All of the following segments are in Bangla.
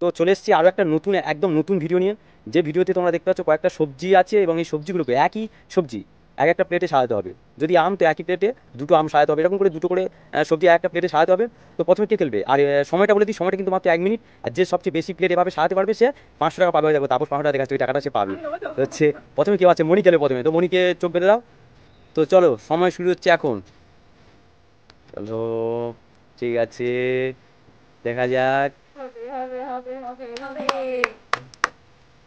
তো চলে এসেছি আরও একটা নতুন একদম নতুন ভিডিও নিয়ে, যে ভিডিওতে তোমরা দেখতে পাচ্ছ কয়েকটা সবজি আছে এবং এই সবজিগুলোকে একই সবজি এক একটা প্লেটে সাজাতে হবে। যদি আম তো একই প্লেটে দুটো আম সাজাতে হবে, এরকম করে দুটো করে সবজি এক একটা প্লেটে সাজাতে হবে। তো প্রথমে কে খেলবে? আর সময়টা বলে দিই, সময়টা কিন্তু মাত্র 1 মিনিট। আর যে সবচেয়ে বেশি প্লেট এভাবে সাজাতে পারবে সে 500 টাকা পাবে। দেখো তারপর 500 টাকা দেখাচ্ছে, ওই টাকাটা সে পাবে। তো হচ্ছে প্রথমে কেউ আছে, মণি খেলে প্রথমে। তো মণিকে চোখ বেঁধে দাও। তো চলো, সময় শুরু হচ্ছে এখন। চলো, ঠিক আছে, দেখা যাক।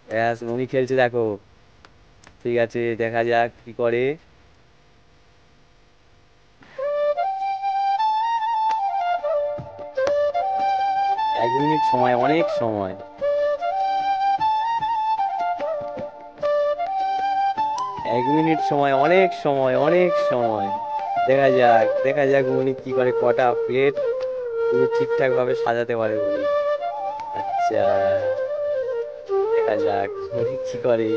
ব্যাস, মনি খেলছে দেখো। ঠিক আছে, দেখা যাক কি করে। 1 মিনিট সময়, অনেক সময়। 1 মিনিট সময়, অনেক সময়, অনেক সময়। দেখা যাক, দেখা যাক মনি কি করে, কটা প্লেট পুরো ঠিকঠাক ভাবে সাজাতে পারে মনি। আচ্ছা, দেখা যাক মনি কি করে।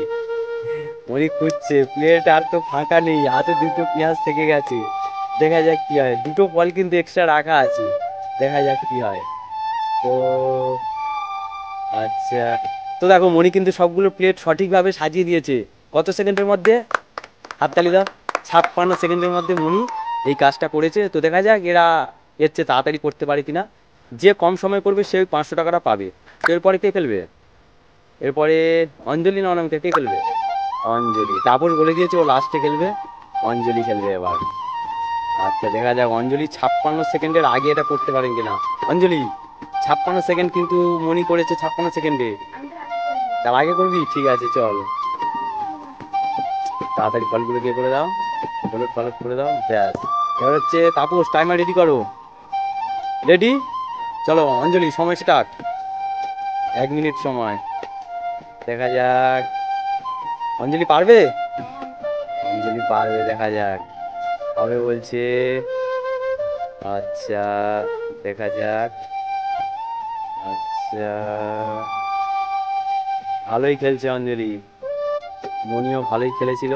মনি খুঁজছে প্লেট, আর তো ফাঁকা নেই, হাতে দুটো পেঁয়াজ থেকে গেছে। দেখা যাক কি হয়, দুটো ফল কিন্তু এক্সট্রা রাখা আছে। দেখা যাক কি হয়। তো আচ্ছা, তো দেখো মনি কিন্তু সবগুলো প্লেট সঠিকভাবে সাজিয়ে দিয়েছে। কত সেকেন্ডের মধ্যে? হাততালি দাও। 56 সেকেন্ডের মধ্যে মনি এই কাজটা করেছে। তো দেখা যাক এরা এর চেয়ে তাড়াতাড়ি করতে পারে কিনা। যে কম সময় করবে সে 500 টাকাটা পাবে। তো এরপরে কে খেলবে? এরপরে অঞ্জলি না অনামিকা, কে খেলবে? অঞ্জলি। তারপর বলে দিয়েছে ও লাস্টে খেলবে। অঞ্জলি খেলবে এবার। আচ্ছা, দেখা যাক অঞ্জলি 56 সেকেন্ডের আগে এটা করতে পারেন কিনা। অঞ্জলি, 56 সেকেন্ড কিন্তু মনি করেছে 56 সেকেন্ডে। তার আগে করবি? ঠিক আছে, চল তাড়াতাড়ি ফলগুলো কে করে দাও, হলুদ ফলুদ করে দাও। ব্যাস, এবার হচ্ছে তাপস, টাইমার রেডি করো। রেডি? চলো অঞ্জলি, সময় স্টার্ট। 1 মিনিট সময়। দেখা যাক অঞ্জলি পারবে। অঞ্জলি পারবে, দেখা যাক। হবে বলছে। আচ্ছা, দেখা যাক। আচ্ছা, ভালোই খেলছে অঞ্জলি। মনিও ভালোই খেলেছিল।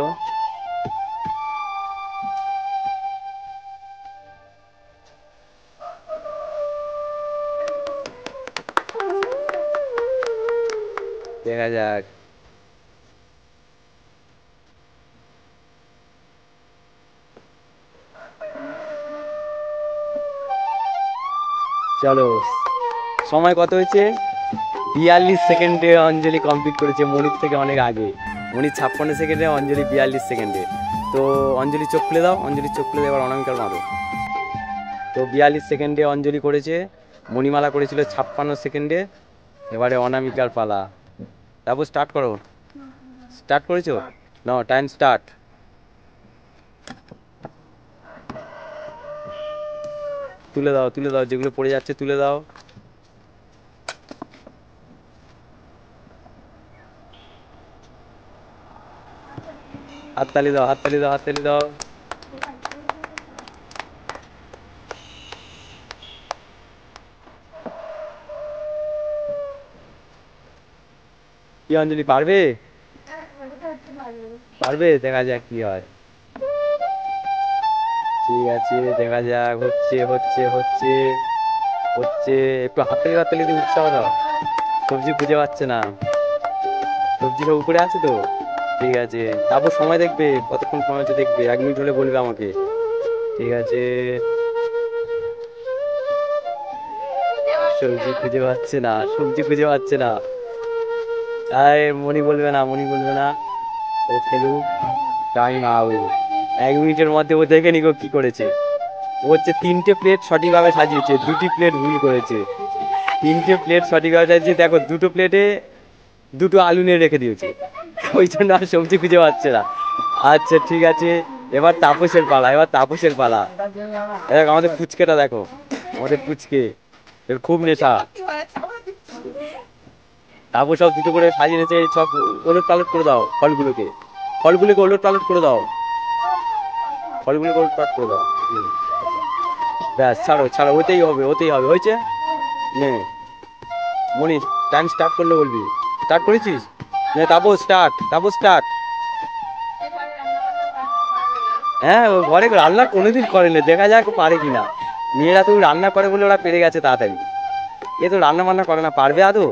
দেখা যাক। চলো, সময় কত হয়েছে? 42 সেকেন্ডে অঞ্জলি কমপ্লিট করেছে, মনির থেকে অনেক আগে। মনির 56 সেকেন্ডে, অঞ্জলি 42 সেকেন্ডে। তো অঞ্জলি চোখ খুলে দাও, অঞ্জলি চোখ খুলে দেওয়ার অনামিকার মারো। তো 42 সেকেন্ডে অঞ্জলি করেছে, মণিমালা করেছিল 56 সেকেন্ডে। এবারে অনামিকার পালা। তারপর স্টার্ট করো। স্টার্ট করেছো? না, টাইম স্টার্ট। তুলে দাও, তুলে দাও, যেগুলো পড়ে যাচ্ছে তুলে দাও। হাততালি দাও, হাততালি দাও, হাততালি দাও। কি অঞ্জলি পারবে? পারবে, দেখা যাক কি হয়। ঠিক আছে, দেখা যাক। হচ্ছে হচ্ছে হচ্ছে হচ্ছে। একটু হাততালি হাততালি দিয়ে উৎসাহ দাও। সবজি খুঁজে পাচ্ছে না, সবজিটা উপরে আছে তো। ঠিক আছে, তারপর সময় দেখবে, কতক্ষণ সময় হচ্ছে দেখবে। 1 মিনিট হলে বলবে আমাকে। ঠিক আছে, সবজি খুঁজে পাচ্ছে না, সবজি খুঁজে পাচ্ছে না। আরে মনি বলবে না, মনি বলবে না। ও খেলুক। Time out. 1 মিনিটের মধ্যে ও দেখে নিকো কি করেছে। ও হচ্ছে 3টে প্লেট সঠিকভাবে সাজিয়েছে, 2টি প্লেট ভুল করেছে। 3টে প্লেট সঠিকভাবে সাজিয়েছে, দেখো দুটো প্লেটে দুটো আলু নিয়ে রেখে দিয়েছে, ওই জন্য আর সবজি খুঁজে পাচ্ছে না। আচ্ছা, ঠিক আছে, এবার তাপসের পালা, এবার তাপসের পালা। দেখ আমাদের পুচকেটা, দেখো আমাদের পুচকে, এর খুব নেশা। তারপর সব দুটো করে সাজিয়ে নিয়েছে, সব ওলট পালট করে দাও ফলগুলোকে। ফলগুলোকে ওলট পালট করে দাও, ফলগুলোকে ওলট পালট করে দাও। ব্যাস, ছাড়ো ছাড়ো, ওতেই হবে, ওতেই হবে। হয়েছে? নে মনি, টাইম স্টার্ট করলে বলবি। স্টার্ট করেছিস? নে তাপস স্টার্ট, তাপস স্টার্ট। হ্যাঁ, ও ঘরে রান্না কোনোদিন করেনি, দেখা যাক পারে কিনা। মেয়েরা তো রান্না করে বলে ওরা পেরে গেছে তাড়াতাড়ি। এ তো রান্না বান্না করে না, পারবে আদৌ?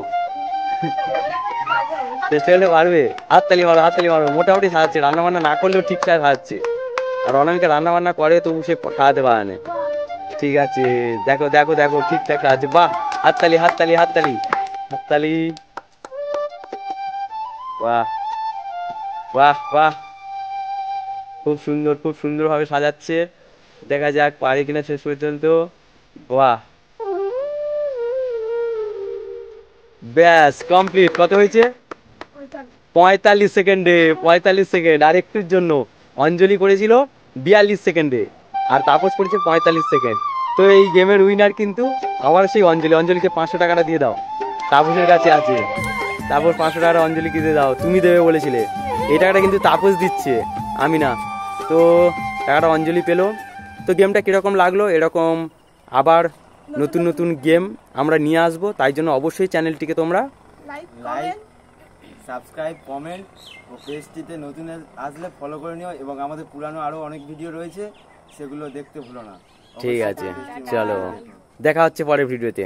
চেষ্টা করলে পারবে। হাততালি মারো, হাততালি মারো। মোটামুটি সাজাচ্ছে, রান্না বান্না না করলেও ঠিকঠাক সাজাচ্ছে। আর অনামিকা রান্না বান্না করে তবু সে খাওয়াতে পারে না। ঠিক আছে, দেখো দেখো দেখো ঠিকঠাক সাজাচ্ছে। বাহ, হাততালি হাততালি হাততালি হাততালি। বাহ বাহ বাহ, খুব সুন্দর, খুব সুন্দরভাবে সাজাচ্ছে। দেখা যাক পারে কিনা শেষ পর্যন্ত। বাহ, ব্যাস কমপ্লিট। কত হয়েছে? 45 সেকেন্ডে, 45 সেকেন্ড। আর একটুর জন্য অঞ্জলি করেছিল 42 সেকেন্ডে, আর তাপস করেছে 45 সেকেন্ড। তো এই গেমের উইনার কিন্তু আবার সেই অঞ্জলি। অঞ্জলিকে 500 টাকাটা দিয়ে দাও, তাপসের কাছে আছে। তারপর 500 টাকাটা অঞ্জলিকে দিয়ে দাও, তুমি দেবে বলেছিলে। এই টাকাটা কিন্তু তাপস দিচ্ছে, আমি না। তো টাকাটা অঞ্জলি পেলো। তো গেমটা কীরকম লাগলো? এরকম আবার নতুন নতুন গেম আমরা নিয়ে আসবো, তাই জন্য অবশ্যই চ্যানেলটিকে তোমরা লাইক, সাবস্ক্রাইব, কমেন্ট ও পেজটিতে নতুন আসলে ফলো করে নিও। এবং আমাদের পুরানো আরও অনেক ভিডিও রয়েছে, সেগুলো দেখতে ভুলো না। ঠিক আছে, চলো দেখা হচ্ছে পরের ভিডিওতে।